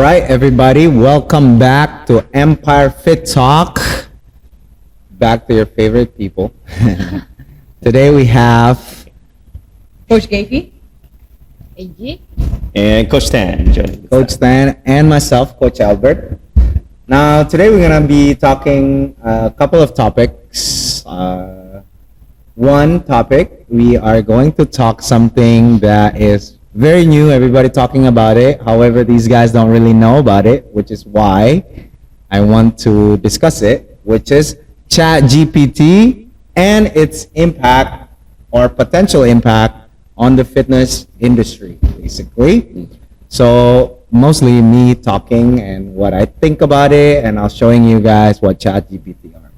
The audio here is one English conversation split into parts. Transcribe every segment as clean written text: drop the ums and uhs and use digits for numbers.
right, everybody, welcome back to Empire Fit Talk. Back to your favorite people. Today we have Coach Gacy, AG, and Coach Stan joining. Coach Stan and myself, Coach Albert. Now, today we're going to be talking a couple of topics. One topic, we are going to talk something that is very new, everybody talking about it. However, these guys don't really know about it, which is why I want to discuss it, which is Chatgpt and its impact or potential impact on the fitness industry, basically. So mostly me talking and what I think about it, and I'll showing you guys what Chatgpt are.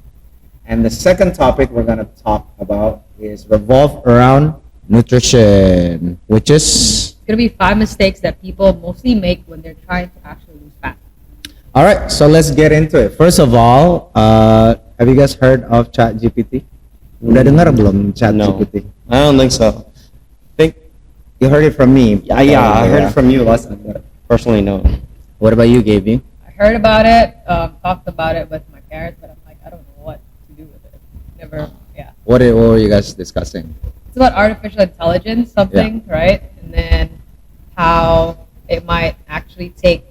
And the second topic we're going to talk about is revolve around nutrition, which is it's gonna be 5 mistakes that people mostly make when they're trying to actually lose fat. all right. So let's get into it. First of all, have you guys heard of Chatgpt? Udah dengar belum Chatgpt? I don't think so. You heard it from me. Yeah, I heard it from you last time. Personally, no. What about you, Gaby? I heard about it, talked about it with my parents, but I'm like, I don't know what to do with it. Never, yeah. What were you guys discussing? It's about artificial intelligence, something, right? And then how it might actually take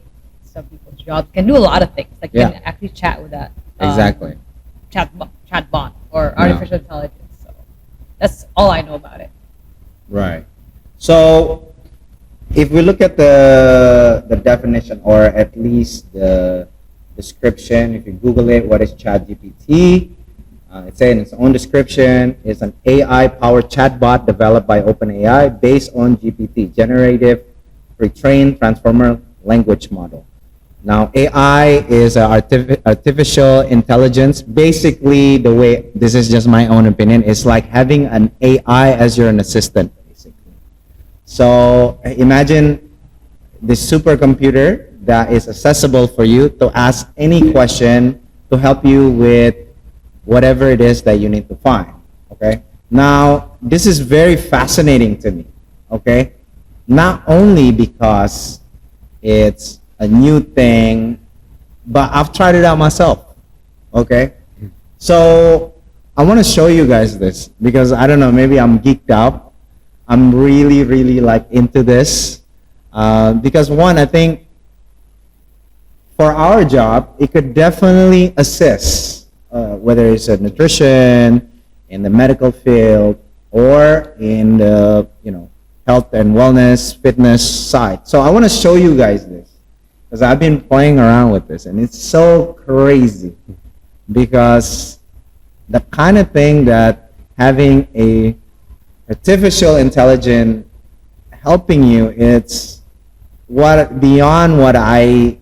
some people's jobs. Can do a lot of things. Like you can actually chat with that. Exactly. Chatbot or artificial intelligence. So that's all I know about it. Right. So if we look at the definition, or at least the description, if you Google it, what is ChatGPT? It's saying its own description is an AI-powered chatbot developed by OpenAI based on GPT, generative pre-trained transformer language model. Now, AI is artificial intelligence. Basically, the way, this is just my own opinion, it's like having an AI as your assistant, basically. So imagine this supercomputer that is accessible for you to ask any question to help you with whatever it is that you need to find, okay? Now, this is very fascinating to me, okay? Not only because it's a new thing, but I've tried it out myself, okay? So, I want to show you guys this because, I don't know, maybe I'm geeked out. I'm really, really like into this because one, I think for our job, it could definitely assist whether it's a nutrition, in the medical field, or in the health and wellness, fitness side. So I want to show you guys this because I've been playing around with this, and it's so crazy because the kind of thing that having a artificial intelligence helping you, it's beyond what I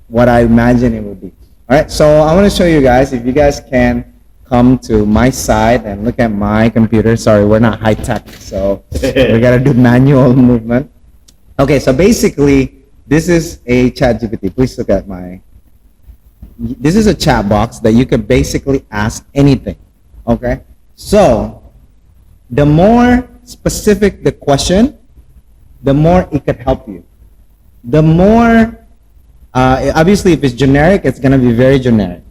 imagine it would be. All right, so I want to show you guys, if you guys can come to my side and look at my computer. Sorry, we're not high tech, so we got to do manual movement. Okay, so basically, this is a ChatGPT. Please look at this is a chat box that you can basically ask anything, okay? So, the more specific the question, the more it could help you. The more obviously, if it's generic, it's going to be very generic.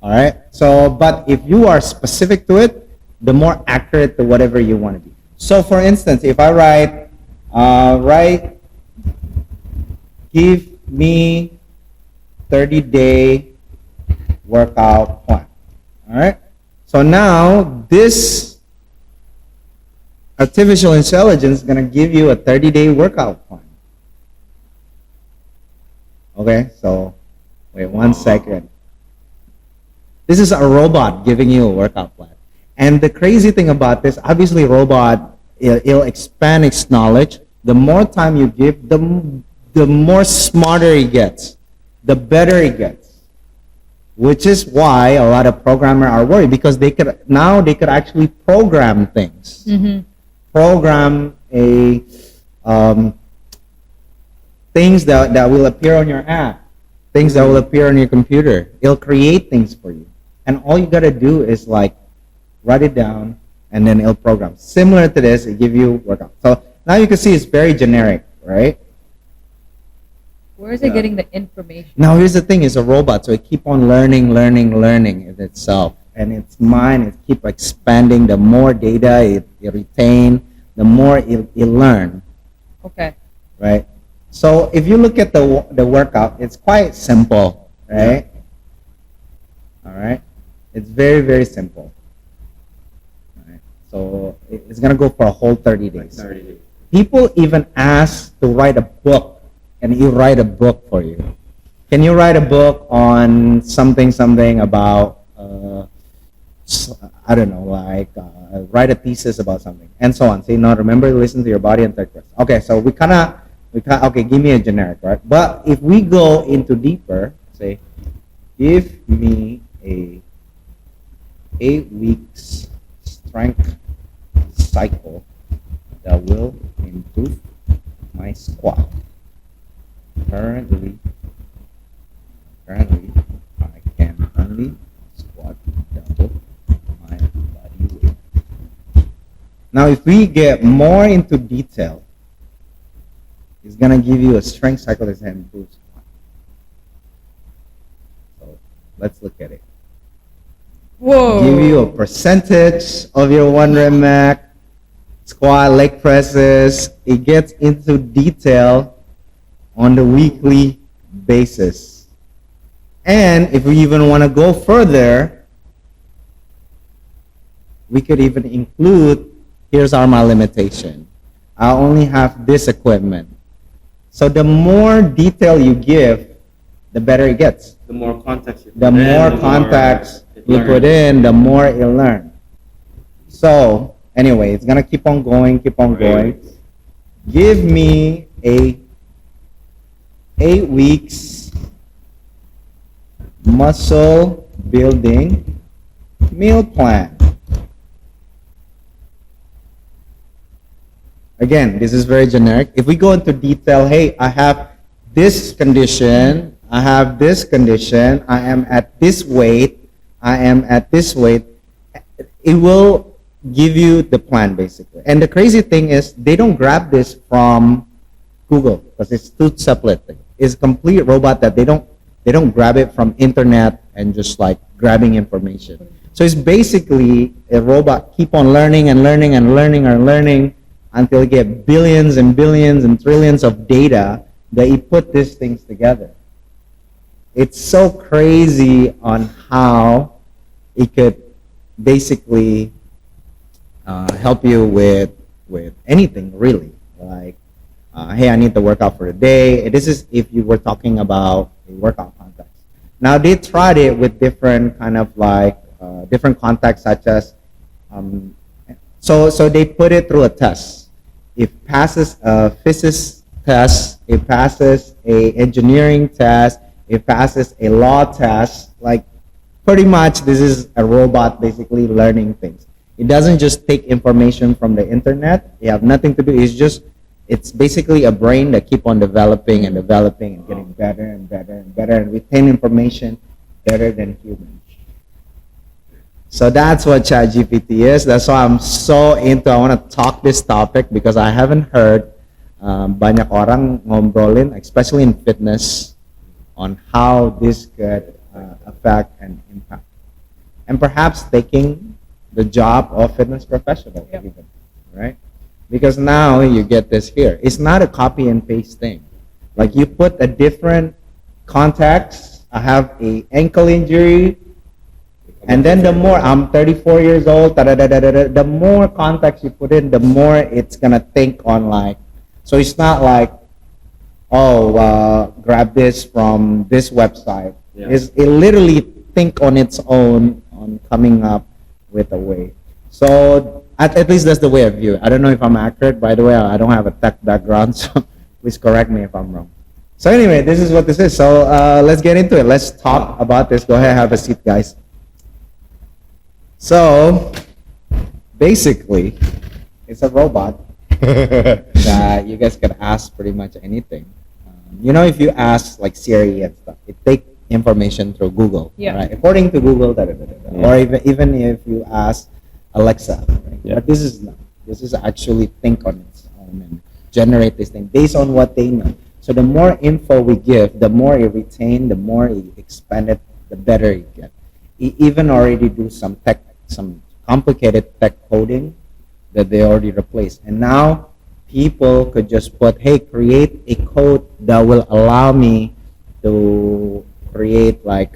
All right. So, but if you are specific to it, the more accurate to whatever you want to be. So, for instance, if I write, give me 30-day workout plan. All right. So now this artificial intelligence is going to give you a 30-day workout plan. Okay, so wait 1 second. This is a robot giving you a workout plan. And the crazy thing about this, obviously robot, it'll expand its knowledge. The more time you give, the more smarter it gets, the better it gets. Which is why a lot of programmers are worried, because they could actually program things. Mm-hmm. Program things that will appear on your app, things that will appear on your computer. It'll create things for you. And all you gotta do is like write it down and then it'll program. Similar to this, it give you workout. So now you can see it's very generic, right? Where is it getting the information? Now here's the thing: it's a robot, so it keep on learning in itself, and its mind it keep expanding. The more data it retain, the more it learn. Okay. Right. So if you look at the workout, it's quite simple, right? All right. It's very, very simple. All right. So it's gonna go for a whole 30 days. 30 days. People even ask to write a book, and you write a book for you. Can you write a book on something about I don't know, like write a thesis about something, and so on. Say no. Remember, to listen to your body and take rest. Okay. So we kind of okay. Give me a generic, right? But if we go into deeper, say, give me a 8 weeks strength cycle that will improve my squat. Currently I can only squat double my body weight. Now if we get more into detail, it's gonna give you a strength cycle that improves squat. So let's look at it. Whoa. Give you a percentage of your 1 rep max, squat, leg presses. It gets into detail on the weekly basis. And if we even want to go further, we could even include, here's my limitation. I only have this equipment. So the more detail you give, the better it gets. The more context you put The more context you put in, the more you'll learn. So anyway, it's gonna keep on going. Give me a 8 weeks muscle building meal plan. Again, this is very generic. If we go into detail, hey, I have this condition, I have this condition, I am at this weight, I am at this weight, it will give you the plan basically. And the crazy thing is they don't grab this from Google because it's two separate things. It's a complete robot that they don't grab it from internet and just like grabbing information. So it's basically a robot keep on learning until you get billions and billions and trillions of data that you put these things together. It's so crazy on how it could basically help you with anything really. Like, hey, I need to work out for a day. This is if you were talking about a workout context. Now they tried it with different kind of like different contexts, such as so they put it through a test. It passes a physics test, it passes a engineering test, it passes a law test. Like pretty much this is a robot basically learning things. It doesn't just take information from the internet. You have nothing to do. It's basically a brain that keep on developing and getting better and retain information better than humans. So that's what ChatGPT is. That's why I'm so into. I want to talk this topic because I haven't heard banyak orang ngobrolin, especially in fitness, on how this could affect and impact, and perhaps taking the job of fitness professional, even, right? Because now you get this here. It's not a copy and paste thing. Like you put a different context. I have a ankle injury, and then the more I'm 34 years old, the more context you put in, the more it's gonna think on like. So it's not like, grab this from this website. Yeah. It literally think on its own on coming up with a way. So at least that's the way I view it. I don't know if I'm accurate. By the way, I don't have a tech background, so please correct me if I'm wrong. So anyway, this is what this is. So let's get into it. Let's talk about this. Go ahead, have a seat, guys. So basically, it's a robot that you guys can ask pretty much anything. If you ask like Siri and stuff, it takes information through Google, right? According to Google, or even if you ask Alexa, right? But this is actually think on its own and generate this thing based on what they know. So the more info we give, the more it retain, the more it expand it, the better it get. Even already do some complicated tech coding that they already replaced. And now people could just put, hey, create a code that will allow me to create like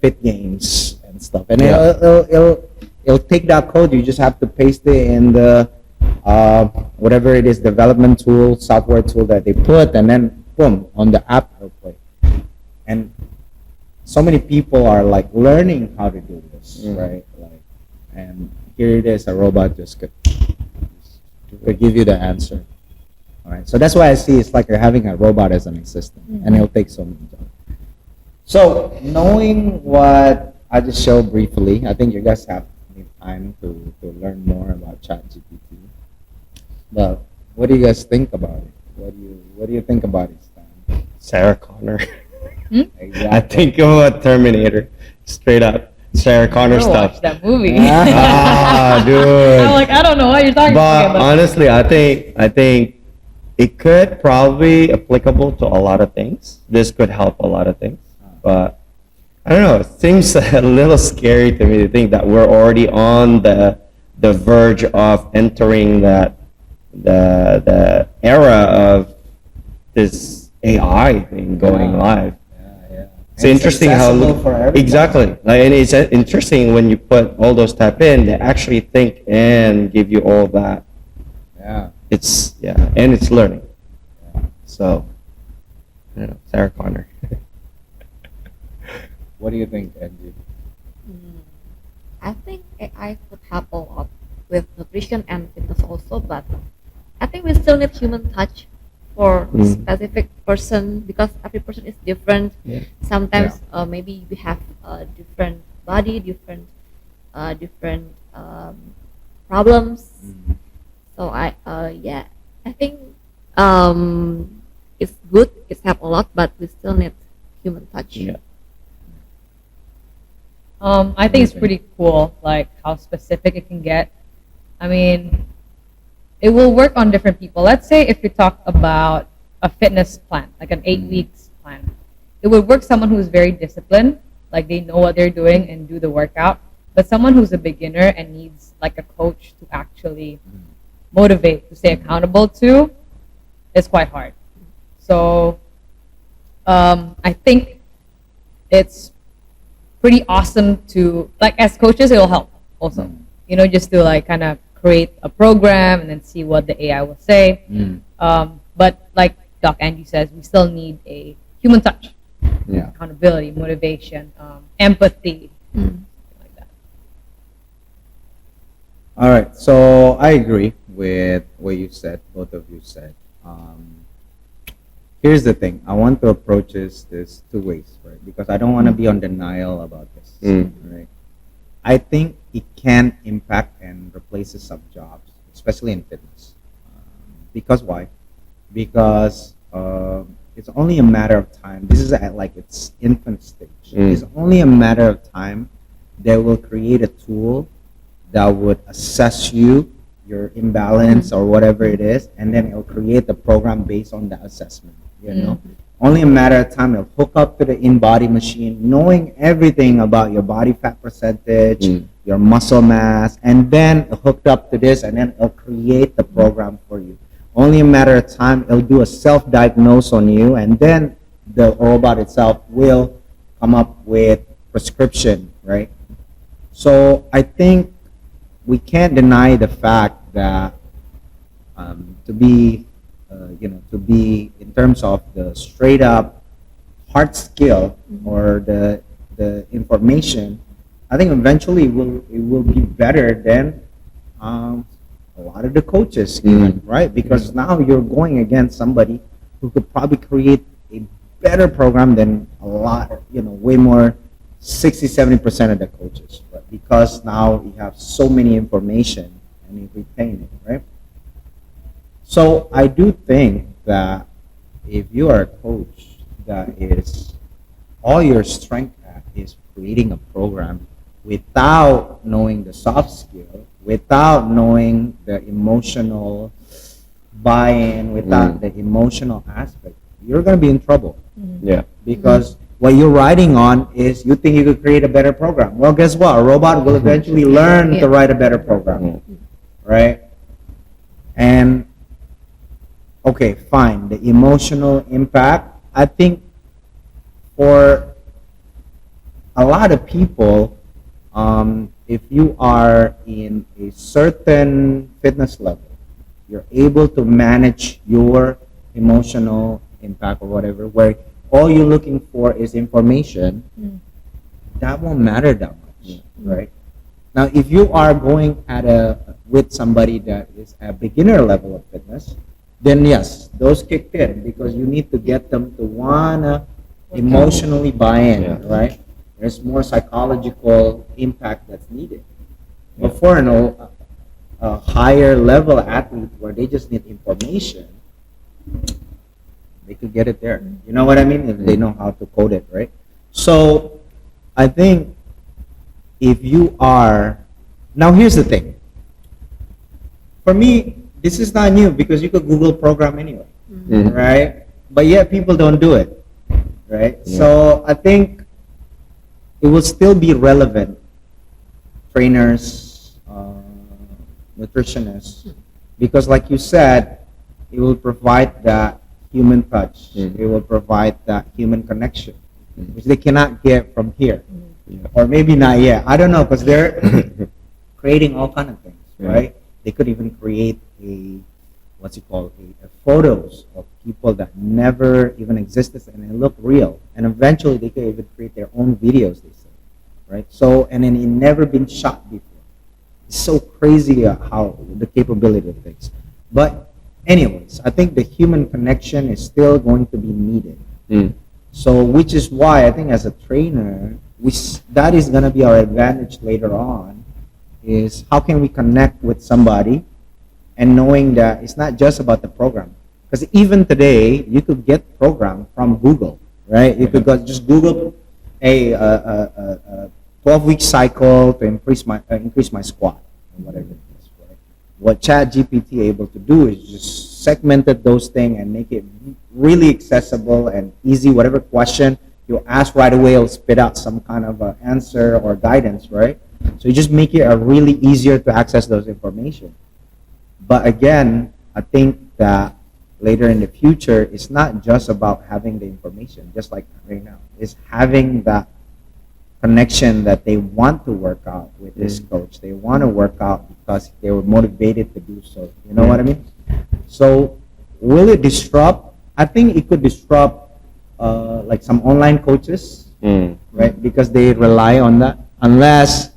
fit games and stuff. And it'll take that code. You just have to paste it in the whatever it is, development tool, software tool that they put, and then boom, on the app it'll play. And so many people are like learning how to do this, right? Like, and here it is, a robot just could give you the answer. All right, so that's why I see it's like you're having a robot as an assistant, and it'll take so many jobs. So knowing what I just showed briefly, I think you guys have time to learn more about ChatGPT. But what do you guys think about it? What do you think about it, Stan? Sarah Connor. Exactly. I think of a Terminator, straight up. Sarah Connor stuff. Watch that movie. Ah, dude. I'm like, I don't know what you're talking But about. honestly, I think it could probably applicable to a lot of things. This could help a lot of things. But I don't know. It seems a little scary to me to think that we're already on the verge of entering the era of this AI thing going live. It's interesting how exactly, like, and it's interesting when you put all those type in, they actually think and give you all that. Yeah. And it's learning. So, I don't know, Sarah Connor. What do you think, Angie? I think AI could help a lot with nutrition and fitness also, but I think we still need human touch for specific person, because every person is different. Sometimes maybe we have a different body, different problems. So I think it's good, it's helped a lot, but we still need human touch. I think it's pretty cool, like how specific it can get. I mean, it will work on different people. Let's say if we talk about a fitness plan, like an 8 weeks plan, it would work someone who's very disciplined, like they know what they're doing and do the workout. But someone who's a beginner and needs like a coach to actually motivate, to stay accountable to, it's quite hard. So I think it's pretty awesome to, like, as coaches, it'll help also, just to like kind of create a program and then see what the AI will say. But like Doc Angie says, we still need a human touch, accountability, motivation, empathy, something like that. All right, so I agree with what you said, both of you said. Here's the thing, I want to approach this two ways, right? Because I don't want to be on denial about this, right? I think it can impact and replaces some jobs, especially in fitness. Because why? Because it's only a matter of time. This is at like its infant stage. It's only a matter of time they will create a tool that would assess you, your imbalance or whatever it is, and then it'll create the program based on that assessment. Only a matter of time. It'll hook up to the in-body machine, knowing everything about your body fat percentage, your muscle mass, and then hooked up to this, and then it'll create the program for you. Only a matter of time. It'll do a self-diagnose on you, and then the robot itself will come up with prescription, right? So I think we can't deny the fact that to be in terms of the straight up hard skill or the information, I think eventually it will be better than a lot of the coaches even, right? Because now you're going against somebody who could probably create a better program than a lot, way more, 60-70% of the coaches, but because now you have so many information and you retain it, right? So I do think that if you are a coach that is all your strength at is creating a program without knowing the soft skill, without knowing the emotional buy-in, without the emotional aspect, you're going to be in trouble. Yeah. Because what you're riding on is you think you could create a better program. Well, guess what? A robot will eventually learn to write a better program, right? And okay, fine. The emotional impact, I think for a lot of people, if you are in a certain fitness level, you're able to manage your emotional impact or whatever, where all you're looking for is information, that won't matter that much, right? Now, if you are going with somebody that is a beginner level of fitness, then yes, those kicked in because you need to get them to wanna emotionally buy in, right? There's more psychological impact that's needed. But for a higher level athlete where they just need information, they could get it there. You know what I mean? If they know how to code it, right? So I think if you are, now here's the thing. For me, this is not new because you could Google program anyway, right? But yet people don't do it, right? So I think it will still be relevant. Trainers, nutritionists, because like you said, it will provide that human touch. It will provide that human connection, which they cannot get from here, or maybe not yet. I don't know, because they're creating all kind of things, right? They could even create a photos of people that never even existed and they look real, and eventually they could even create their own videos. They say, right? So, and then it never been shot before. It's so crazy how the capability of things. But anyways, I think the human connection is still going to be needed. So, which is why I think as a trainer, that is going to be our advantage later on, is how can we connect with somebody and knowing that it's not just about the program. Because even today, you could get program from Google, right? You could just Google a 12-week cycle to increase my squat, or whatever it is, right? What Chatgpt able to do is just segmented those things and make it really accessible and easy. Whatever question you ask right away, it'll spit out some kind of answer or guidance, right? So you just make it really easier to access those information. But again, I think that later in the future, it's not just about having the information, just like right now. It's having that connection that they want to work out with this coach. They want to work out because they were motivated to do so. You know what I mean? So will it disrupt? I think it could disrupt like some online coaches, right? Because they rely on that. Unless,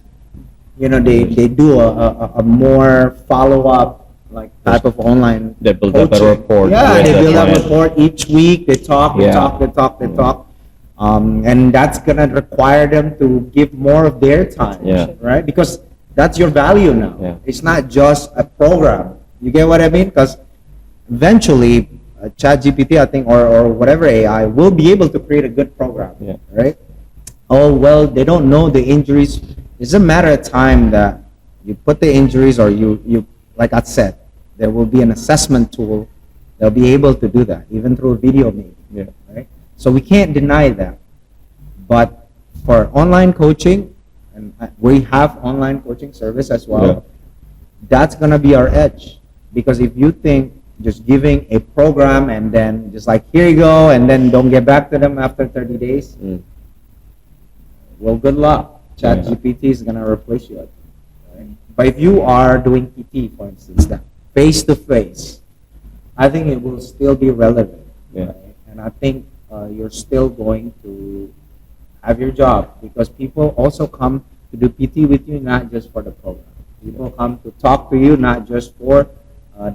you know, they do a more follow-up like type of online They build coaching. up a rapport. Yeah, they build up a client. rapport each week. They talk. And that's gonna require them to give more of their time, right? Because that's your value now. Yeah. It's not just a program. You get what I mean? Because eventually, ChatGPT, I think, or whatever AI will be able to create a good program, right? Oh well, they don't know the injuries. It's a matter of time that you put the injuries, or you like I said, there will be an assessment tool. They'll be able to do that, even through a video maybe, right? So we can't deny that. But for online coaching, and we have online coaching service as well, that's going to be our edge. Because if you think just giving a program and then just like, here you go, and then don't get back to them after 30 days, well, good luck. ChatGPT is going to replace you. Right? But if you are doing PT, for instance, that face-to-face, I think it will still be relevant. Right? And I think you're still going to have your job, because people also come to do PT with you, not just for the program. People come to talk to you, not just for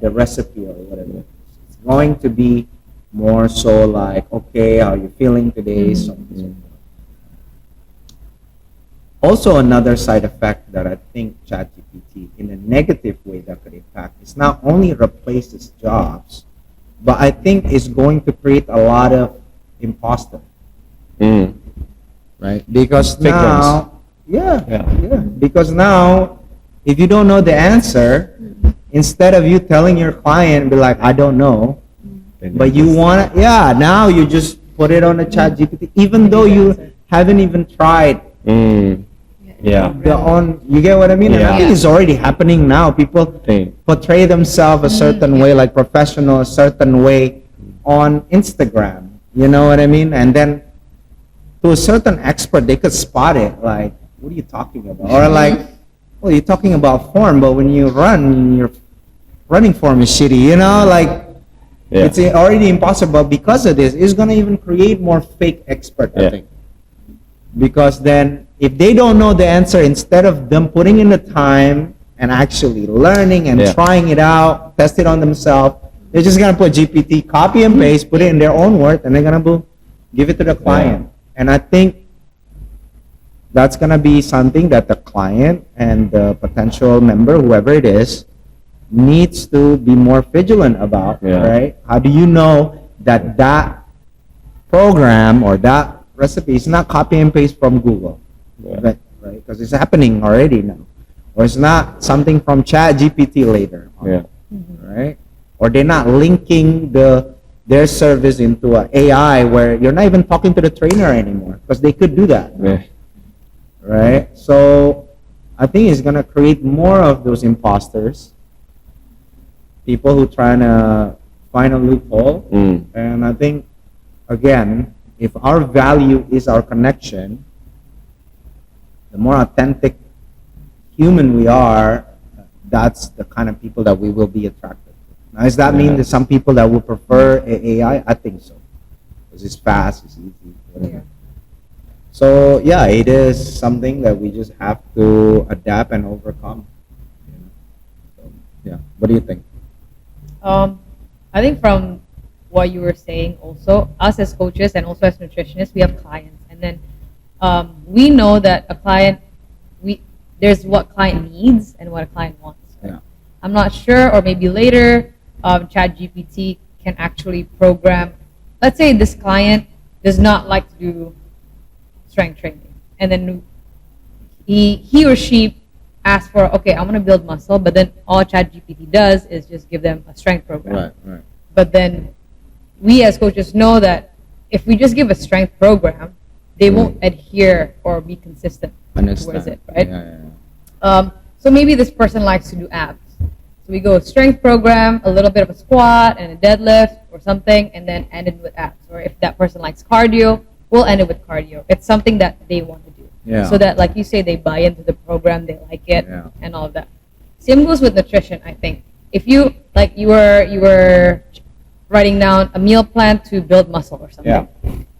the recipe or whatever. It's going to be more so like, okay, how are you feeling today? So on and so forth. Also, another side effect that I think ChatGPT, in a negative way that could impact, is not only replaces jobs, but I think it's going to create a lot of imposter. Right? Because now, because now, if you don't know the answer, instead of you telling your client, be like, I don't know, But you want to, yeah, now you just put it on a chat GPT, even though you haven't even tried Yeah. you get what I mean? And I Yeah. think it's already happening now. People Thing. portray themselves a certain way, like professional, a certain way on Instagram. You know what I mean? And then to a certain expert, they could spot it. Like, what are you talking about? Or like, well, you're talking about form, but when you run, your running form is shitty. You know, like. Yeah. It's already impossible because of this. It's going to even create more fake expert, I Yeah. think. Because then, if they don't know the answer, instead of them putting in the time and actually learning and Yeah. trying it out, test it on themselves, they're just going to put GPT, copy and paste, put it in their own words, and they're going to give it to the client. And I think that's going to be something that the client and the potential member, whoever it is, needs to be more vigilant about, Yeah. right? How do you know that that program or that recipe is not copy and paste from Google, Yeah. right? Because it's happening already now, or it's not something from Chatgpt later, on, Yeah. right? Or they're not linking their service into an AI where you're not even talking to the trainer anymore, because they could do that, Yeah. right? So I think it's gonna create more of those imposters. People who trying to find a loophole. And I think, again, if our value is our connection, the more authentic human we are, that's the kind of people that we will be attracted to. Now, does that mean Yeah. that some people that will prefer AI? I think so. Because it's fast, it's easy, whatever. So, yeah, it is something that we just have to adapt and overcome. You know? So, yeah. What do you think? I think from what you were saying also, us as coaches and also as nutritionists, we have clients. And then we know that a client, there's what client needs and what a client wants. Yeah. I'm not sure, or maybe later, ChatGPT can actually program. Let's say this client does not like to do strength training. And then he or she ask for, okay, I want to build muscle, but then all ChatGPT does is just give them a strength program. Right. But then we as coaches know that if we just give a strength program, they won't adhere or be consistent towards it, right? Yeah. So maybe this person likes to do abs. So we go strength program, a little bit of a squat and a deadlift or something, and then end it with abs. Or if that person likes cardio, we'll end it with cardio. It's something that they want to do. Yeah. So that, like you say, they buy into the program, they like it, Yeah. and all of that. Same goes with nutrition, I think. If you, like you were writing down a meal plan to build muscle or something,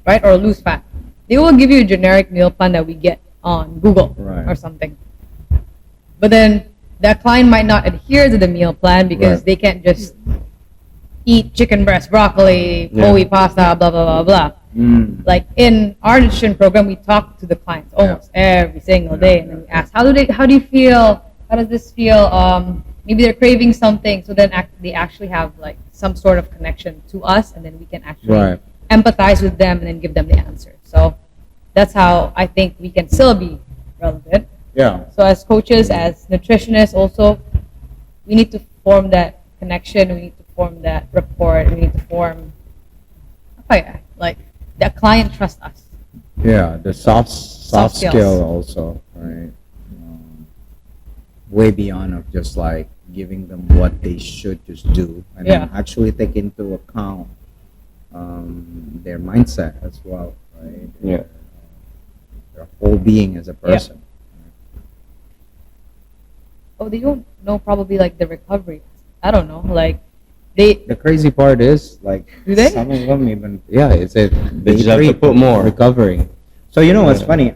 right? Or lose fat. They will give you a generic meal plan that we get on Google or something. But then that client might not adhere to the meal plan because they can't just eat chicken breast, broccoli, whole wheat pasta, blah, blah, blah, blah. Like in our nutrition program, we talk to the clients almost every single day, and then we ask, how do you feel? How does this feel? Maybe they're craving something, so then they actually have like some sort of connection to us, and then we can actually empathize with them and then give them the answer. So that's how I think we can still be relevant. Yeah. So as coaches, as nutritionists, also we need to form that connection. We need to form that rapport. We need to form, like that client trusts us. Yeah, the soft skills. skill also, right? Way beyond of just like giving them what they should just do, and then actually take into account their mindset as well, right? Yeah. Their whole being as a person. Oh, they don't know probably like the recovery. I don't know, like they. The crazy part is like Do they? some of them even it's a They just have to put more. recovery. So you know what's funny?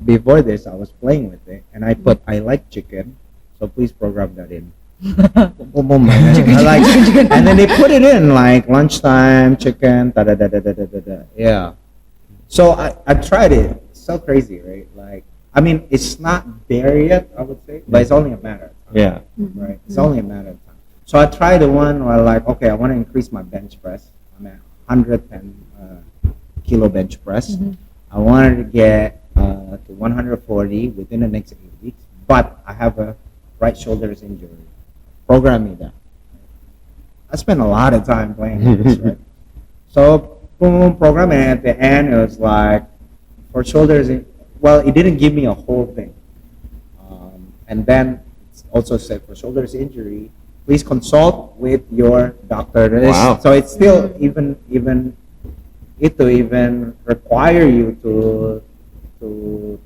Before this I was playing with it and I put I like chicken, so please program that in. Boom, boom, I like chicken. And then they put it in like lunchtime chicken. Da, da, da, da, da, da, da, da. Yeah. So I tried it. It's so crazy, right? Like I mean, it's not there yet, I would say, but it's only a matter of time. Yeah. Right. It's only a matter of time. So I tried the one where like, okay, I want to increase my bench press. I'm at 110 kilo bench press. I wanted to get to 140 within the next 8 weeks, but I have a right shoulder's injury. Program me that. I spent a lot of time playing with this, right? So boom, program, and at the end it was like for shoulders. Well, it didn't give me a whole thing, and then it also said for shoulders injury, please consult with your doctor. Wow. So it's still even it to even require you to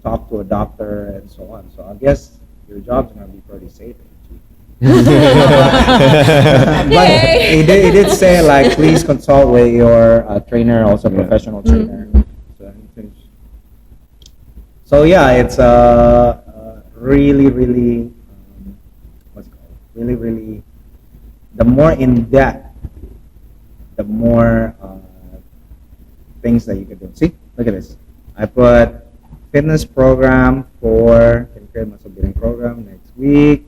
talk to a doctor and so on. So I guess your job's gonna be pretty safe. But it did say like please consult with your trainer, also professional trainer. So yeah, it's really what's it called? Really the more in depth, the more things that you can do. See, look at this. I put fitness program for can create muscle building program next week.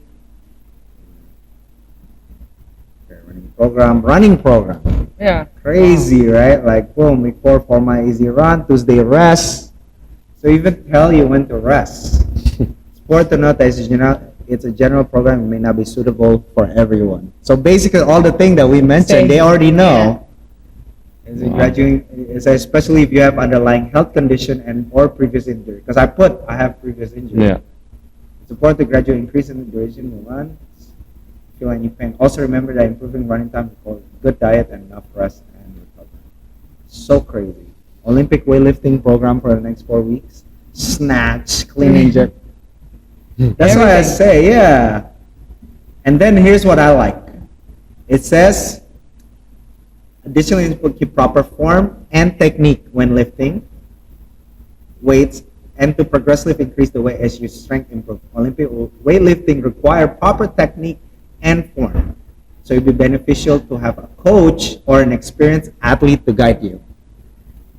Running program. Yeah. Crazy, right? Like boom, week 4 for my easy run, Tuesday rest. So even tell you when to rest. Sport to note is it's a general program, it may not be suitable for everyone. So basically all the things that we mentioned, they already know. Is especially if you have underlying health condition and or previous injury. Because I have previous injury. Yeah. Support the gradual increase in the duration of run. Feel any pain. Also remember that improving running time requires good diet and enough rest and recovery. So crazy. Olympic weightlifting program for the next 4 weeks. Snatch, clean and jerk. That's why I say, yeah. And then here's what I like. It says, additionally, keep proper form and technique when lifting weights and to progressively increase the weight as your strength improves. Olympic weightlifting require proper technique and form. So it'd be beneficial to have a coach or an experienced athlete to guide you.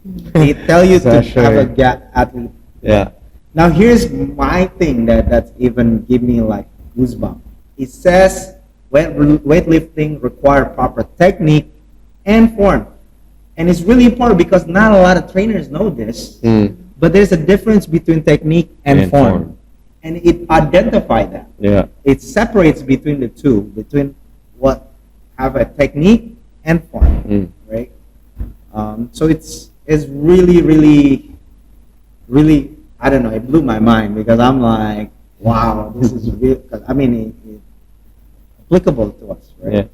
They tell you to have a athlete. Yeah. Now here's my thing that's even give me like goosebumps. It says weightlifting require proper technique and form. And it's really important because not a lot of trainers know this. But there's a difference between technique and form. And it identifies that. Yeah. It separates between the two, between what have a technique and form, right? So it's really, I don't know, it blew my mind because I'm like, wow, this is real. I mean, it's applicable to us, right? Yeah.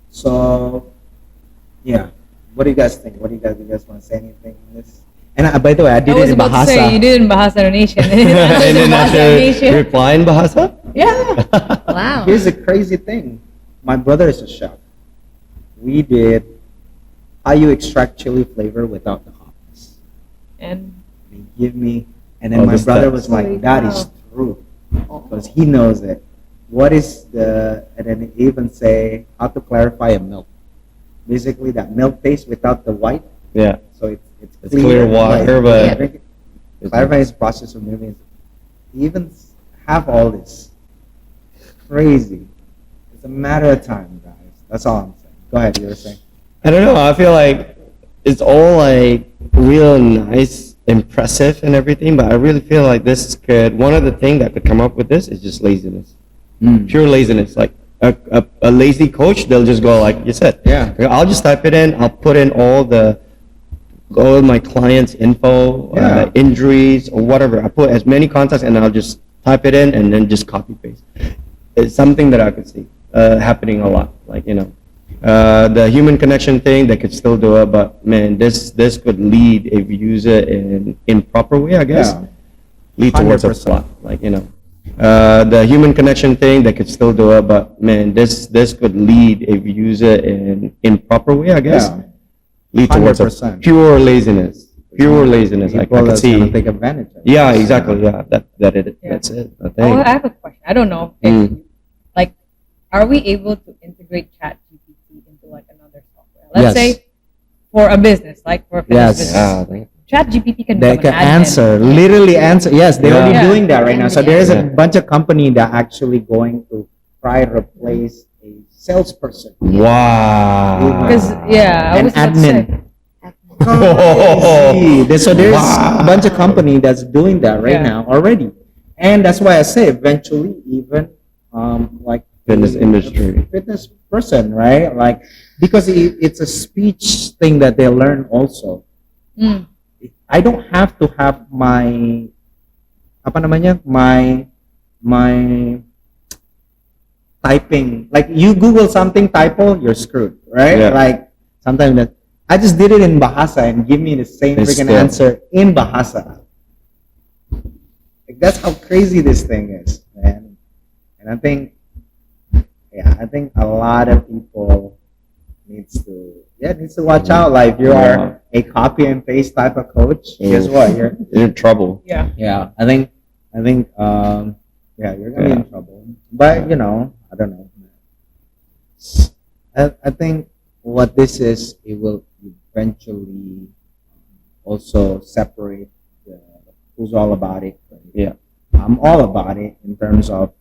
So, yeah. What do you guys think? You guys want to say anything on this? And by the way, I did it in Bahasa. Say, you did it in Bahasa Indonesia. And then after reply in Bahasa? Yeah. Wow. Here's the crazy thing. My brother is a chef. We did how you extract chili flavor without the hotness. And They give me, and then my brother was like, that is true. Because he knows it. What is and then they even say how to clarify a milk. Basically that milk taste without the white. Yeah. So it's clear water, but clarifying is process of moving. Even have all this. Crazy. It's a matter of time, guys. That's all I'm saying. Go ahead, you were saying. I don't know. I feel like it's all like real nice, impressive, and everything. But I really feel like one of the things that could come up with this is just laziness, pure laziness. Like a lazy coach, they'll just go like you said. Yeah. I'll just type it in. I'll put in all my clients' info, injuries or whatever. I put as many contacts and I'll just type it in and then just copy paste. It's something that I could see happening a lot. Like the human connection thing, they could still do it, but man, this could lead if you use it in proper way, I guess. Yeah. Lead towards a 100%. plot. Like the human connection thing, they could still do it, but man, this could lead if you use it in proper way, I guess. Yeah. Lead towards a 100%. pure laziness. Pure laziness. Like I People could that's see. gonna take advantage of it. Yeah, exactly. Yeah, that's it. I oh, think. I have a question. I don't know if like, are we able to integrate ChatGPT into like another software? Let's say for a business, like for a fitness business. Yeah, I think. ChatGPT can They become can an admin. answer, literally answer. Yes, they're already Yeah. doing that right now. So there is a Yeah. bunch of company that actually going to try to replace a salesperson. Wow. Because I An was about to admin. say. So there's Wow. a bunch of company that's doing that right Yeah. now already, and that's why I say eventually even like Fitness industry. fitness person, right? Like because it's a speech thing that they learn also. Mm. I don't have to have my apa namanya my typing. Like you Google something typo, you're screwed, right? Yeah. Like sometimes that I just did it in Bahasa and give me the same It's freaking still- answer in Bahasa. Like that's how crazy this thing is, man. And I think a lot of people needs to watch out. Like if you are a copy and paste type of coach, guess what? You're You're in trouble. Yeah. I think you're gonna be in trouble. But you know, I don't know. I think what this is, it will eventually also separate who's all about it. Yeah. I'm all about it in terms of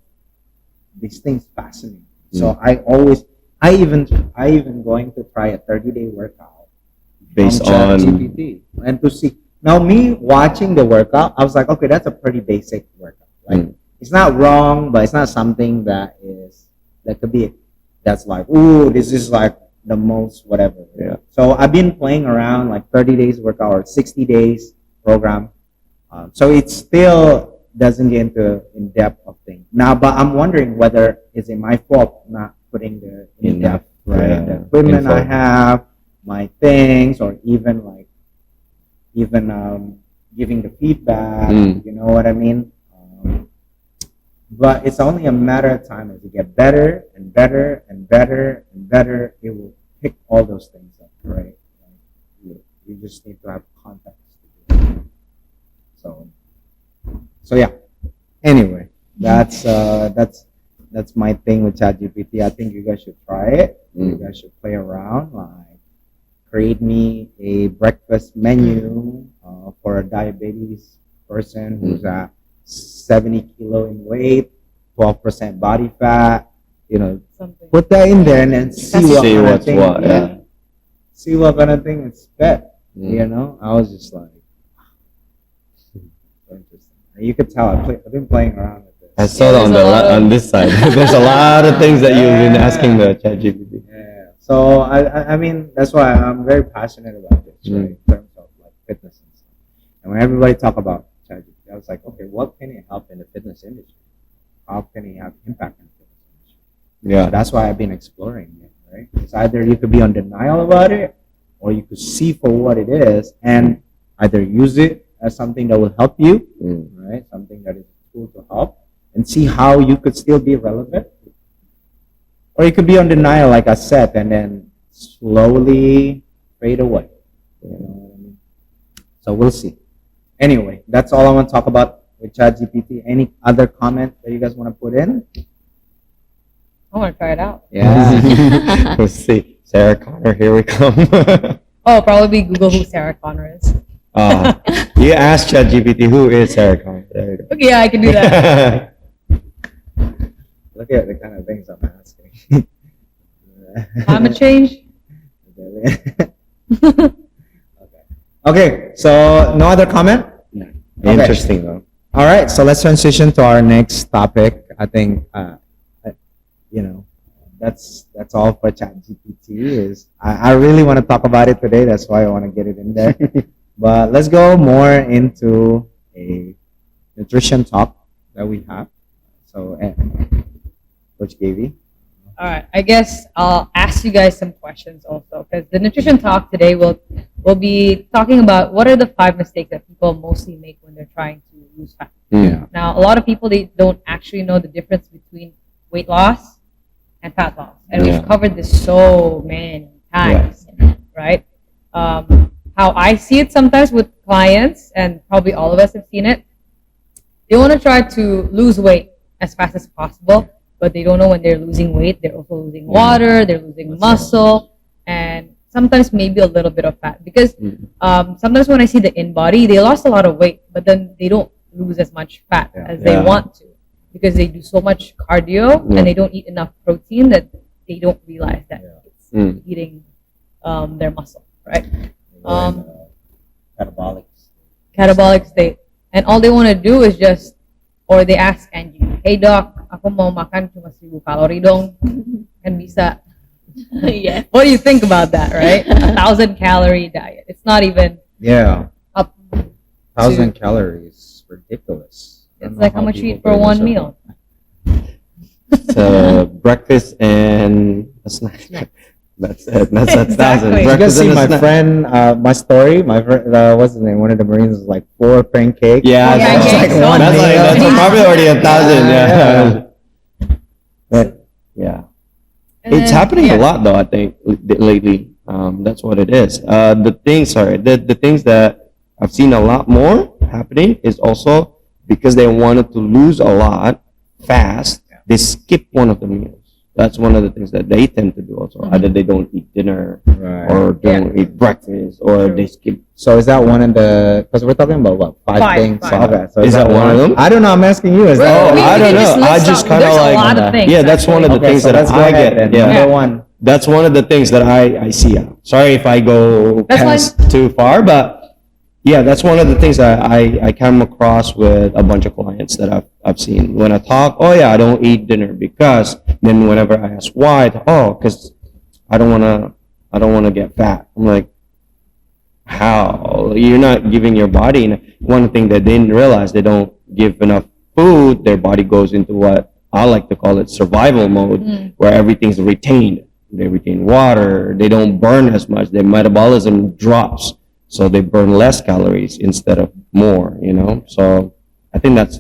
these things fascinating. So Mm. I even going to try a 30-day workout Based from on ChatGPT and to see. Now me watching the workout, I was like, okay, that's a pretty basic workout. Like Mm. it's not wrong, but it's not something that could be that's like, ooh, this is like the most whatever. Yeah. So I've been playing around like 30 days workout or 60 days program. So it still doesn't get into in depth of things now. But I'm wondering whether is it my fault not putting the in depth, right? Yeah, The equipment I info. have, my things, or even giving the feedback. Mm. You know what I mean? But it's only a matter of time as you get better and better and better and better. It will pick all those things up, right? Like, you just need to have context. So yeah. Anyway, that's my thing with ChatGPT. I think you guys should try it. You Mm. guys should play around. Like, create me a breakfast menu for a diabetes person who's at 70 kilo in weight, 12% body fat. You know, Something. put that in there and then see what See kind of what's thing. what, yeah. See what kind of thing it's fed. Mm. You know, I was just like, so interesting. And you could tell I've been playing around with this. I saw that on there's a lot of- on this side. There's a lot of things that you've been asking the ChatGPT. Yeah. So I mean that's why I'm very passionate about this, right? In terms of like fitness and stuff. And when everybody talk about ChatGPT, I was like, okay, what can it help in the fitness industry? How can it have impact in the fitness industry? So Yeah. that's why I've been exploring it, right? It's either you could be on denial about it, or you could see for what it is and either use it as something that will help you, Mm. right? Something that is a tool to help, and see how you could still be relevant. Or you could be on denial, like I said, and then slowly fade away. You know what I mean? So we'll see. Anyway, that's all I want to talk about with ChatGPT. Any other comment that you guys want to put in? I want to try it out. Yeah. Let's see. Sarah Connor, here we come. Oh, probably Google who Sarah Connor is. You asked ChatGPT who is Sarah Connor. There you go. Okay, yeah, I can do that. Look at the kind of things I'm asking. Climate change. Okay. Okay. So no other comment? Okay. Interesting though. All right. So let's transition to our next topic. I think, you know, that's all for ChatGPT. I really want to talk about it today. That's why I want to get it in there. But let's go more into a nutrition talk that we have. So, Coach Gaby. All right, I guess I'll ask you guys some questions also, because the nutrition talk today will be talking about what are the 5 mistakes that people mostly make when they're trying to lose fat. Yeah. Now, a lot of people, they don't actually know the difference between weight loss and fat loss, and Yeah. we've covered this so many times, right? How I see it sometimes with clients, and probably all of us have seen it. They want to try to lose weight as fast as possible, but they don't know when they're losing weight, they're also losing water, they're losing muscle, and sometimes maybe a little bit of fat. Because sometimes when I see the in-body, they lost a lot of weight, but then they don't lose as much fat as they Yeah. want to, because they do so much cardio Yeah. and they don't eat enough protein that they don't realize that it's Mm. eating their muscle, right? Catabolic. Catabolic state. And all they want to do is just, or they ask Angie, hey doc, aku mau makan cuma 1.000 kalori dong, kan bisa. Yeah. What do you think about that, right? 1,000-calorie diet. It's not even Yeah, up. 1,000 calories, ridiculous. I don't It's know like how much you eat people for do this one meal. So breakfast and a snack. That's it. That's a thousand. Exactly. You guys Breakfast see and a my snack. friend, my story? My friend, what's his name? One of the Marines was like 4 pancakes. Yeah, Four that's pancakes, like one that's like meal. that's probably already 1,000. Yeah. But, Yeah. And It's then, happening yeah. a lot though, I think, lately. That's what it is. The things that I've seen a lot more happening is also because they wanted to lose a lot fast, they skip one of the meals. That's one of the things that they tend to do also. Mhm. Either they don't eat dinner right. or don't eat breakfast or True. they skip. So is that one of the? Because we're talking about what, five Five, things? five. Okay, so Is that one of them? I don't know. I'm asking you. Is Well, that? we- I we don't can know. just I list just off- kind of there's a like lot of things, yeah. That's one of the Okay, things so that let's go I ahead get. then. Yeah. Number one. That's one of the things that I see. Sorry if I go That's past too far, but yeah, that's one of the things that I come across with a bunch of clients that I've seen. When I talk, oh yeah, I don't eat dinner because then whenever I ask why, because I don't wanna get fat. I'm like, how? You're not giving your body one thing that they didn't realize, they don't give enough food, their body goes into what I like to call it survival mode, where everything's retained. They retain water, they don't burn as much, their metabolism drops, so they burn less calories instead of more, So I think that's,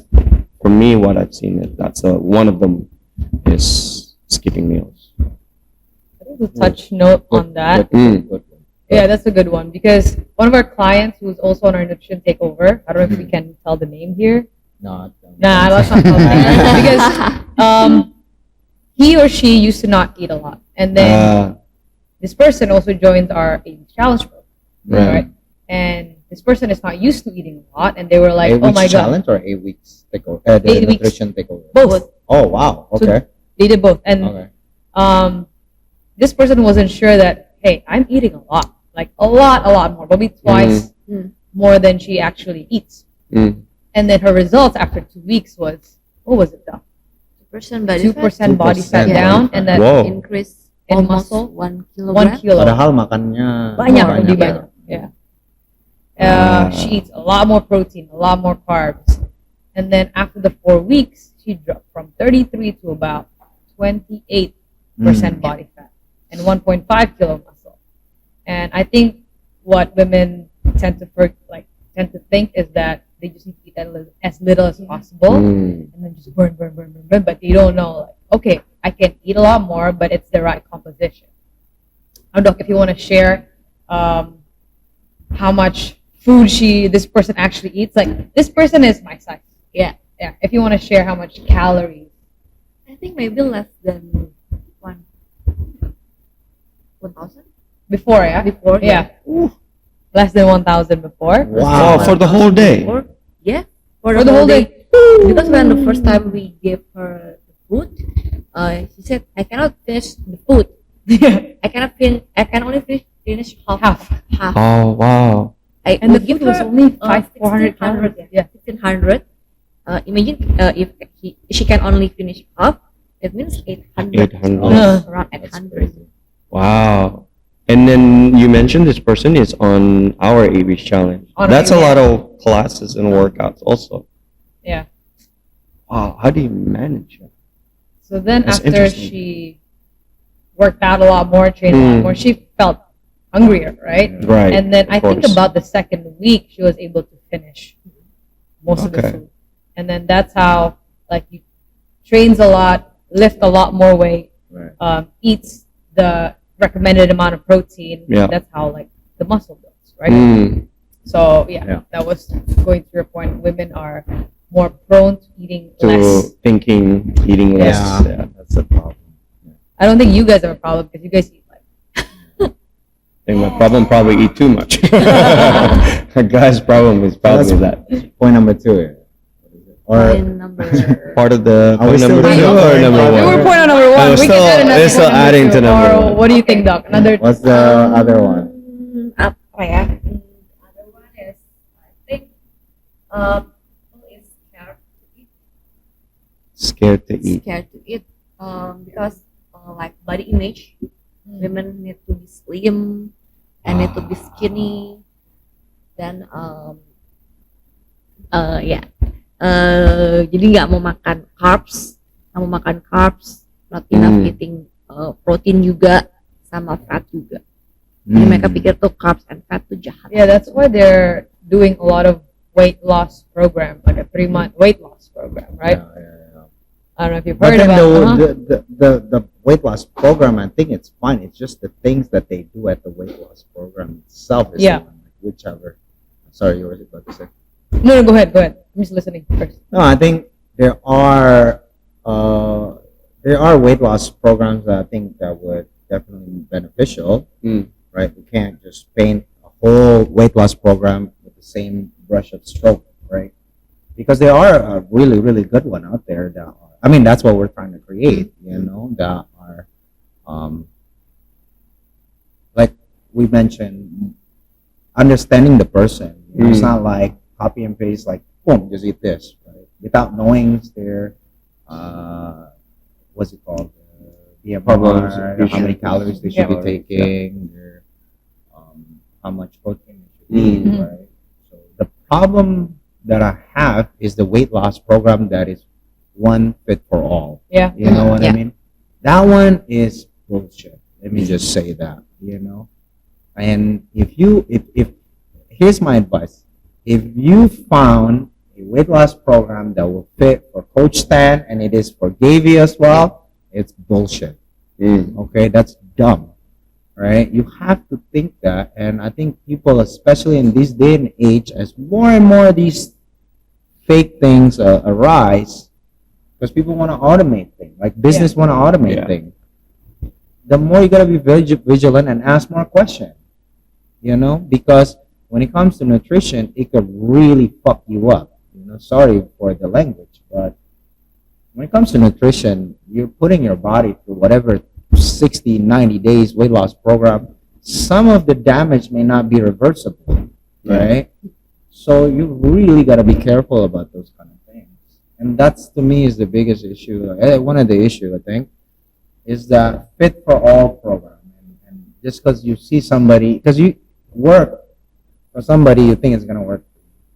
for me, what I've seen, that's one of them is skipping meals. To touch note on that. Good. Yeah, that's a good one because one of our clients who's also on our nutrition takeover, I don't know if we can tell the name here. No. Nah, let's not tell the name because he or she used to not eat a lot, and then this person also joined our 8 challenge program, right? And this person is not used to eating a lot, and they were like, 8 "Oh weeks my god, challenge or 8 weeks takeover? The 8 weeks. nutrition takeover. both." Oh wow. So Okay. they did both, and Okay. this person wasn't sure that, hey, I'm eating a lot, like a lot more, probably twice more than she actually eats. And then her results after 2 weeks was, what was it, Doc? 2% body 2% body fat 2% down, body and fat. then Whoa. increase in almost muscle, 1 kilogram. 1 kilo. Padahal makannya Banyak, More, lebih yeah. banyak. Yeah. She eats a lot more protein, a lot more carbs. And then after the 4 weeks, she dropped from 33 to about 28% body fat and 1.5 kilo muscle. And I think what women tend to think is that they just need to eat as little as possible and then just burn. But they don't know, like, okay, I can eat a lot more, but it's the right composition. Now, Doc, if you want to share how much food this person actually eats, like this person is my size. Yeah. If you want to share how much calories. I think maybe less than 1,000 Before, yeah? before. Yeah. Less than 1,000 before. Wow. Oh, for the whole day. Before. Yeah. For the whole day. Because when the first time we gave her the food, she said, I cannot finish the food. I can only finish half. Oh wow. And the food was only 400 calories. calories. Yeah. 1,500. Imagine if she can only finish half, it means 800. 800. Around 800. Wow. And then you mentioned this person is on our AB's challenge. On That's a our- lot of classes and workouts also. Yeah. Wow, how do you manage it? So then That's after interesting. she worked out a lot more, trained a lot more, she felt hungrier, right? Right. And then of I think course. about the second week, she was able to finish most of the Okay. food. And then that's how, like, you trains a lot, lift a lot more weight, Right. eats the recommended amount of protein. Yeah. That's how, like, the muscle builds, right? So, Yeah. that was going to your point. Women are more prone to eating To less. thinking, eating less. Yeah, that's the problem. I don't think you guys have a problem because you guys eat like. I think my problem probably eat too much. A guy's problem is probably that. Point number 2. Or Point number Part of the Are we point still number doing 2 number or one? number We one? were point on number one. Oh, We still- can add another it's still point number adding two. to number Or one. what do you think, Doc? Another. what's the other one? apa ya? The other one is, I think, is scared to eat. Scared to eat. scared to eat because like body image, women need to be slim and need to be skinny. Then ya jadi nggak mau makan carbs, not enough eating protein juga sama fat juga. Jadi mereka pikir tuh carbs and fat tuh jahat. Yeah, that's why they're doing a lot of weight loss program, like a 3-month weight loss program, right? Yeah. I don't know if you've But heard then about. the weight loss program, I think it's fine. It's just the things that they do at the weight loss program itself is Yeah. different, like whichever. Sorry, you were about to say. No, go ahead. I'm just listening first. No, I think there are weight loss programs that I think that would definitely be beneficial. Right? We can't just paint a whole weight loss program with the same brush of stroke, right? Because there are a really, really good one out there that are, I mean, that's what we're trying to create, you know, that are, like we mentioned, understanding the person. You know, it's not like copy and paste, like, boom, just eat this, right? Without knowing their, what's it called? Problems, BMR, how many calories they should be taking, their, how much protein they should eat, right? So the problem that I have is the weight loss program that is one fit for all. Yeah. You know what I Yeah. mean? That one is bullshit. Let me just say that, you know? And if here's my advice. If you found a weight loss program that will fit for Coach Stan and it is for Gaby as well, it's bullshit. Okay, that's dumb, right? You have to think that, and I think people, especially in this day and age, as more and more of these fake things arise, because people want to automate things, like business want to automate things. The more you gotta be vigilant and ask more questions, you know, because when it comes to nutrition, it could really fuck you up. You know, sorry for the language, but when it comes to nutrition, you're putting your body through whatever 60, 90 days weight loss program. Some of the damage may not be reversible, right? So you really got to be careful about those kind of things. And that's, to me, is the biggest issue. One of the issues, I think, is that fit for all program. And just because you see somebody, because you work for somebody, you think it's going to work.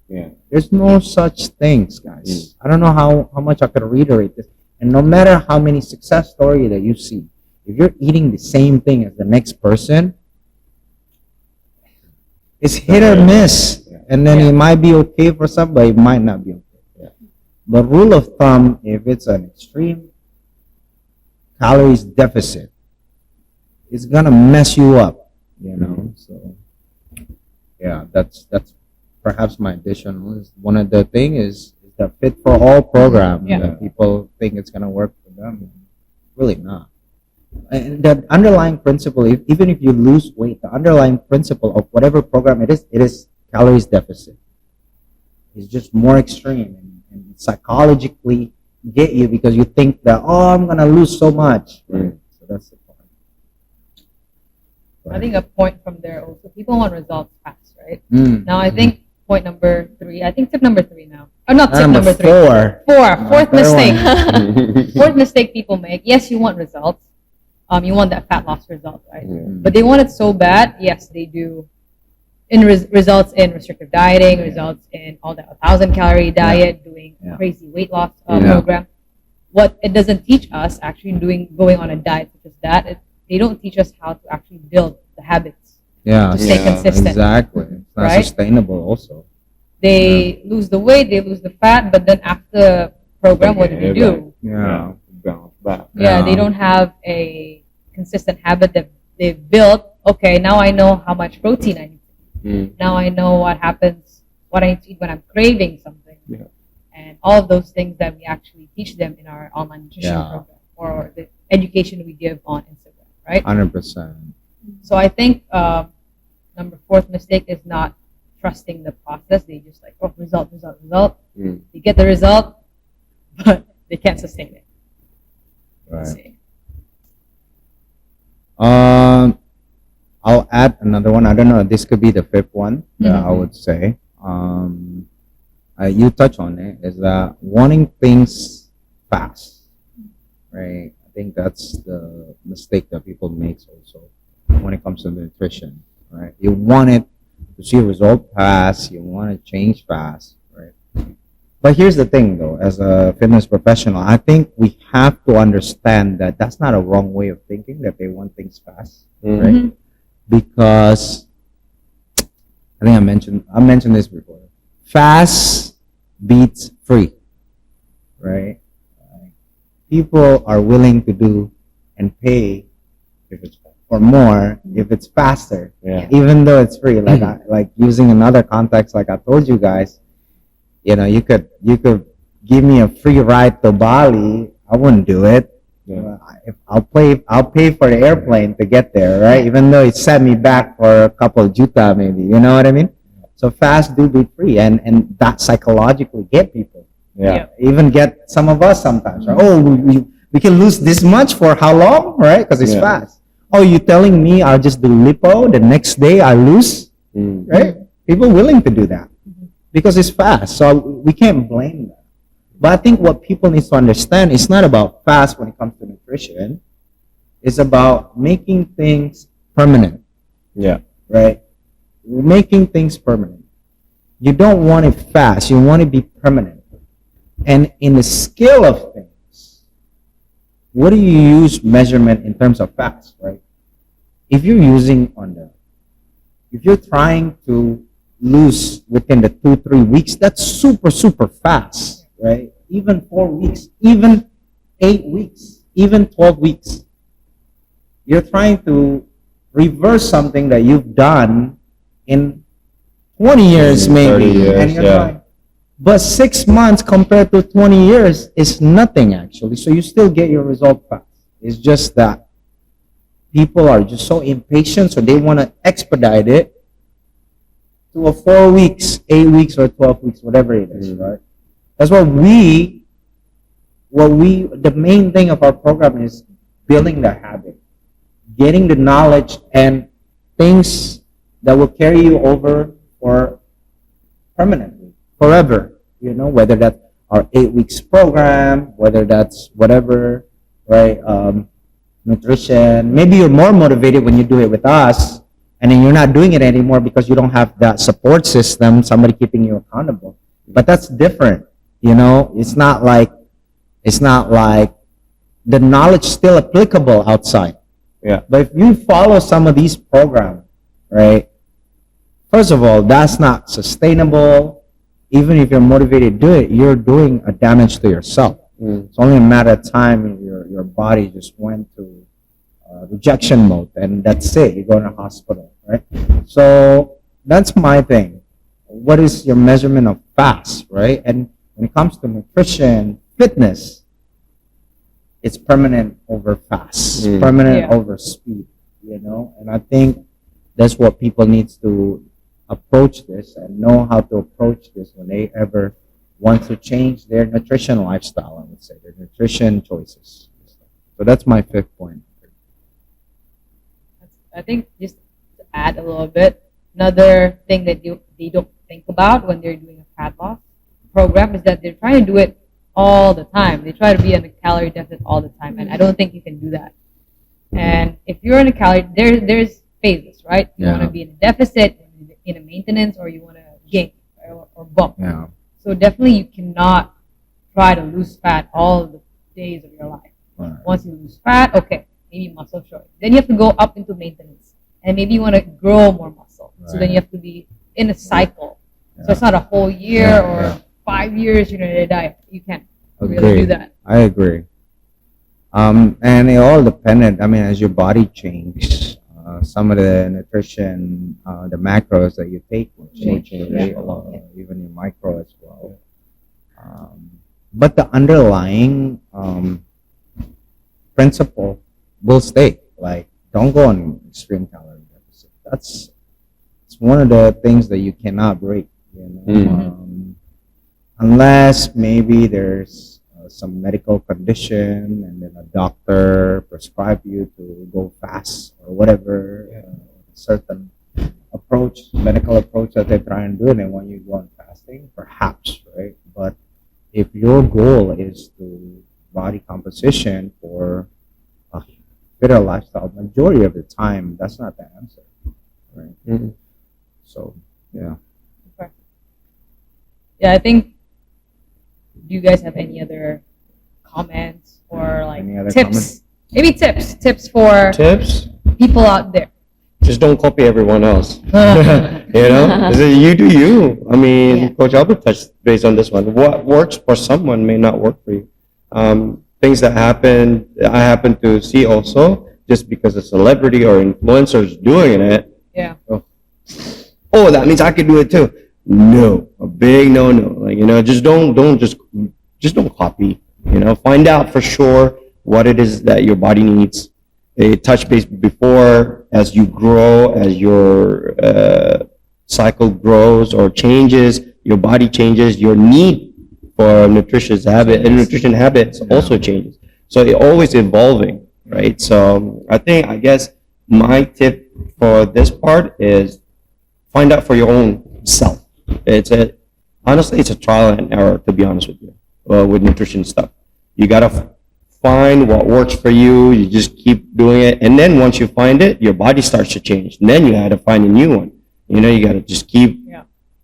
Yeah. There's no such things, guys. I don't know how much I could reiterate this. And no matter how many success stories that you see, if you're eating the same thing as the next person, it's hit or miss. And then it might be okay for somebody, it might not be okay. But rule of thumb, if it's an extreme calories deficit, it's gonna mess you up, you know. So yeah, that's perhaps my additional is one of the thing is the fit for all program that people think it's gonna work for them. Really not. And the underlying principle, even if you lose weight, the underlying principle of whatever program it is calories deficit. It's just more extreme and psychologically get you because you think that, oh, I'm gonna lose so much. Right. So that's the point. I think a point from there also, people want results fast, right? Mm. Now I think point number 3, I think tip number 3 now. Oh, not tip Number number 3. 4. Fourth Third mistake. Fourth mistake people make. Yes, you want results. You want that fat loss result, right? But they want it so bad. Yes, they do. Results in restrictive dieting, results in all that 1,000-calorie diet, doing crazy weight loss program. What it doesn't teach us, actually going on a diet such as that, they don't teach us how to actually build the habits to stay consistent. Exactly. It's not sustainable also. They lose the weight, they lose the fat, but then after program, what do they do? Yeah. Bounce back. Yeah, they don't have a consistent habit that they've built. Okay, now I know how much protein I need to eat. Now I know what happens, what I need to eat when I'm craving something. Yeah. And all of those things that we actually teach them in our online nutrition program or the education we give on Instagram, right? 100%. So I think number 4th mistake is not trusting the process. They just like, oh, result. They get the result, but they can't sustain it. Right. I'll add another one. I don't know. This could be the 5th one that I would say. You touch on it. Is that wanting things fast, right? I think that's the mistake that people make also when it comes to nutrition, right? You want it to see a result fast, you want to change fast, right? But here's the thing, though, as a fitness professional, I think we have to understand that that's not a wrong way of thinking, that they want things fast, right? Because I think I mentioned this before. Fast beats free, right? People are willing to do and pay if it's for more if it's faster, Yeah. even though it's free. Like using another context, like I told you guys, you could give me a free ride to Bali. I wouldn't do it. Yeah. If I'll pay for the airplane to get there, right? Even though it set me back for a couple of juta, maybe. You know what I mean? So fast do beat free, and that psychologically get people. Yeah. Even get some of us sometimes. Right? Oh, we can lose this much for how long, right? Because it's Yeah. fast. Oh, you telling me I'll just do lipo, the next day I lose, right? People willing to do that because it's fast. So we can't blame them. But I think what people need to understand, it's not about fast when it comes to nutrition. It's about making things permanent, Yeah. right? Making things permanent. You don't want it fast. You want it to be permanent. And in the scale of things, what do you use measurement in terms of fast, right? If you're if you're trying to lose within the 2-3 weeks, that's super, super fast, right? Even 4 weeks, even 8 weeks, even 12 weeks. You're trying to reverse something that you've done in 20 years, 30 maybe. years, And you're yeah. trying, but 6 months compared to 20 years is nothing, actually. So you still get your result fast. It's just that people are just so impatient, so they want to expedite it to a 4 weeks, 8 weeks, or 12 weeks, whatever it is, right? That's what the main thing of our program is building the habit, getting the knowledge and things that will carry you over for permanently, forever, whether that's our 8 weeks program, whether that's whatever, right? Nutrition. Maybe you're more motivated when you do it with us, and then you're not doing it anymore because you don't have that support system, somebody keeping you accountable. But that's different, It's not like the knowledge still applicable outside. Yeah. But if you follow some of these programs, right? First of all, that's not sustainable. Even if you're motivated to do it, you're doing a damage to yourself. It's only a matter of time. Your body just went to rejection mode, and that's it. You go in a hospital, right? So that's my thing. What is your measurement of fast, right? And when it comes to nutrition, fitness, it's permanent over fast, permanent over speed, And I think that's what people need to approach this and know how to approach this when they ever want to change their nutrition lifestyle, I would say, their nutrition choices. So that's my 5th point. I think just to add a little bit, another thing that they don't think about when they're doing a fat loss program is that they're trying to do it all the time. They try to be in a calorie deficit all the time, and I don't think you can do that. And if you're in a calorie, there's phases, right? You want to be in a deficit, in a maintenance, or you want to gain or bump. Yeah. So definitely you cannot try to lose fat all the days of your life. Right. Once you lose fat, okay, maybe muscle short. Then you have to go up into maintenance, and maybe you want to grow more muscle. So then you have to be in a cycle. So it's not a whole year or 5 years you're in a diet. You can't really do that. I agree. And it all dependent. I mean, as your body changes, some of the nutrition, the macros that you take will change, right? Even your micro as well. But the underlying principle will stay. Like, don't go on extreme calorie deficit. It's one of the things that you cannot break. Unless maybe there's some medical condition and then a doctor prescribe you to go fast or whatever, certain medical approach that they try and do, and they want you to go on fasting, perhaps, right? But if your goal is to body composition for a fitter lifestyle. Majority of the time, that's not the answer, right? Mhm. So yeah. Yeah, I think. Do you guys have any other comments or like Any other tips? comments? Maybe tips for Tips? people out there. Just don't copy everyone else. You know, so you do you. I mean, Yeah. Coach Albert touched based on this one. What works for someone may not work for you. Things that happen, I happen to see also, just because a celebrity or influencer is doing it. Yeah. Oh, that means I could do it too. No, a big no. Like, you know, just don't copy. You know, find out for sure what it is that your body needs. A touch base before, as you grow, as your cycle grows or changes, your body changes, your need for nutritious habit and nutrition habits also changes. So it always evolving, right? So I guess my tip for this part is find out for your own self. Honestly, it's a trial and error, to be honest with you, with nutrition stuff. You gotta find what works for you. You just keep doing it, and then once you find it, your body starts to change. And then you gotta find a new one. You know, you gotta just keep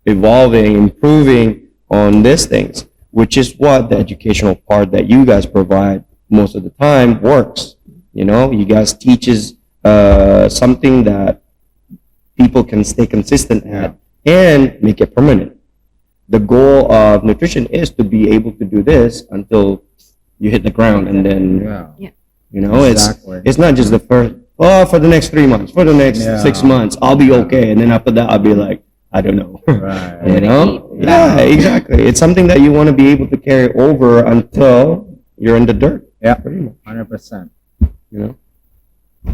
evolving, improving on these things, which is what the educational part that you guys provide most of the time works. You know, you guys teaches something that people can stay consistent at and make it permanent. The goal of nutrition is to be able to do this until you hit the ground, and then you know Exactly. it's not just the first. Oh, for the next 3 months, for the next 6 months, I'll be okay, and then after that, I'll be like, I don't know. Right. You know? Yeah, exactly. It's something that you want to be able to carry over until you're in the dirt. Yeah. Pretty much. 100%. You know,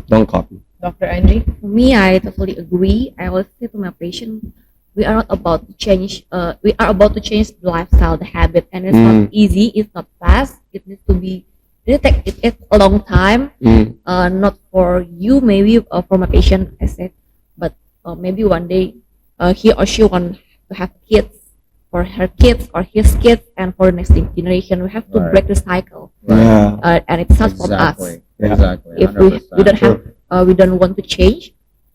don't copy. Dr. Angie? For me, I totally agree. I always say to my patient, we are not about to change. We are about to change the lifestyle, the habit, and it's not easy. It's not fast. It needs to be. It takes a long time. Not for you, maybe for my patient, I said, but maybe one day, he or she want to have kids, for her kids or his kids, and for the next generation. We have to Right. break the cycle, Yeah. and it starts from us. Exactly. Yeah. Exactly. If we don't have, we don't want to change,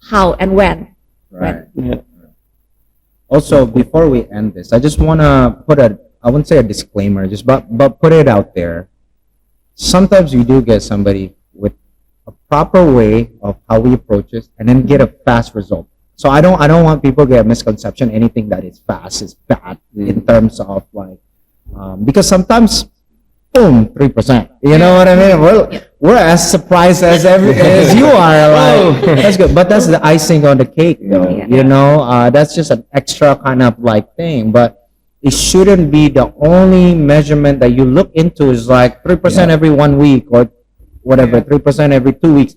how and when? Right. Yeah. Also, before we end this, I just want to put I wouldn't say a disclaimer, but put it out there. Sometimes you do get somebody with a proper way of how we approach this and then get a fast result. So I don't want people to get a misconception. Anything that is fast is bad in terms of like, because sometimes, boom, 3%. You know what I mean? We're as surprised as you are. Like, that's good, but that's the icing on the cake, though. Yeah. You know, that's just an extra kind of like thing, but it shouldn't be the only measurement that you look into is like 3% every 1 week or whatever, 3% every 2 weeks.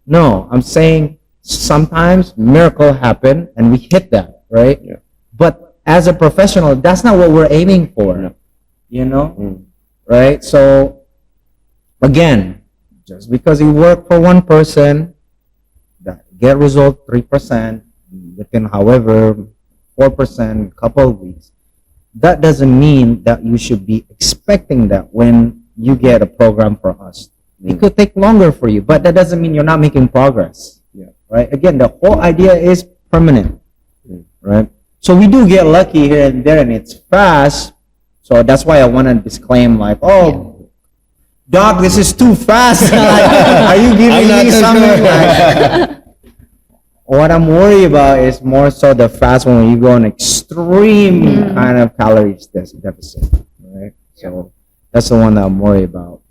No, I'm saying sometimes miracle happen and we hit that, right? Yeah. But as a professional, that's not what we're aiming for. No. You know? Right? So again, just because you work for one person, that get result 3% within however 4% couple of weeks, that doesn't mean that you should be expecting that when you get a program for us. It could take longer for you, but that doesn't mean you're not making progress. Yeah. Right? Again, the whole idea is permanent. Right? So we do get lucky here and there and it's fast. So that's why I want to disclaim like, oh, doc, this is too fast. Like, are you giving me something? Like, what I'm worried about is more so the fast one when you go on extreme kind of calories deficit, right? So that's the one that I'm worried about.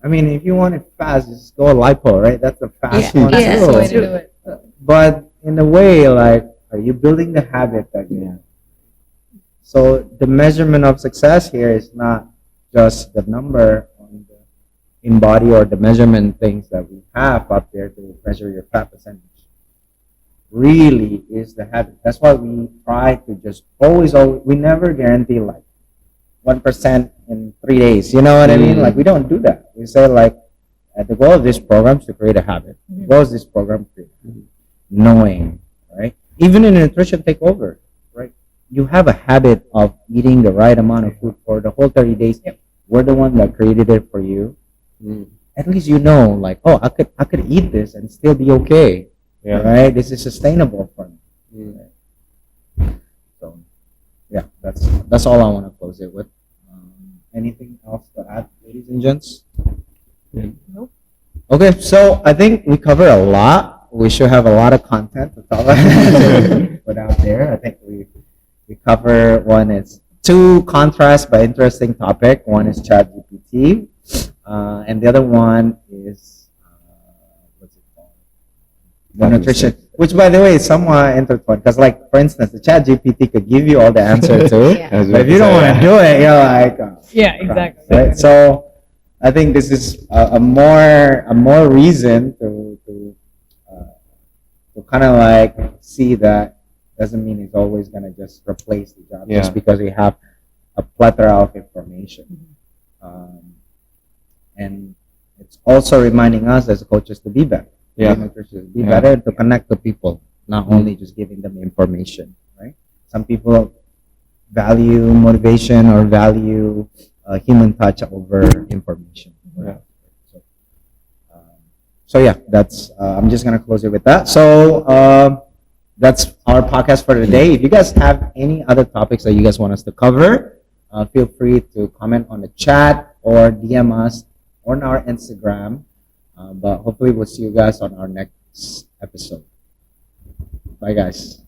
I mean, if you want it fast, just go lipo, right? That's the fast one That's the way to too. do it. But in a way, like, are you building the habit that you want? So the measurement of success here is not just the number on the in body or the measurement things that we have up there to measure your fat percentage. Really is the habit. That's why we try to just always we never guarantee like 1% in 3 days. You know what I mean? Like we don't do that. We say like the goal of this program is to create a habit. The goal of this program is to create a habit. Knowing, right? Even in a nutrition takeover, right? You have a habit of eating the right amount of food for the whole 30 days. we're the one that created it for you. At least you know, like, oh, I could eat this and still be okay. Yeah. Right? This is sustainable for me. Right? So, yeah, that's all I want to close it with. Anything else to add, ladies and gents? Nope. Okay, so I think we covered a lot. We should have a lot of content to talk about to put out there. I think we cover one is two contrast but interesting topic. One is ChatGPT, and the other one is what's it called? The nutrition. Which, by the way, is somewhat intertwined. Because, like, for instance, the ChatGPT could give you all the answer too. Yeah. I was But about if you to don't say, want to do it, you're like, Yeah, exactly. right? So I think this is a more reason to kind of like see that doesn't mean it's always gonna just replace the job Yeah. just because we have a plethora of information. And it's also reminding us as coaches to be better. Yeah. Be Yeah. better to connect to people, not only just giving them information, right? Some people value motivation or value human touch over information. Yeah. So yeah, that's I'm just gonna close it with that. So that's our podcast for today. If you guys have any other topics that you guys want us to cover, feel free to comment on the chat or DM us on our Instagram. But hopefully we'll see you guys on our next episode. Bye guys.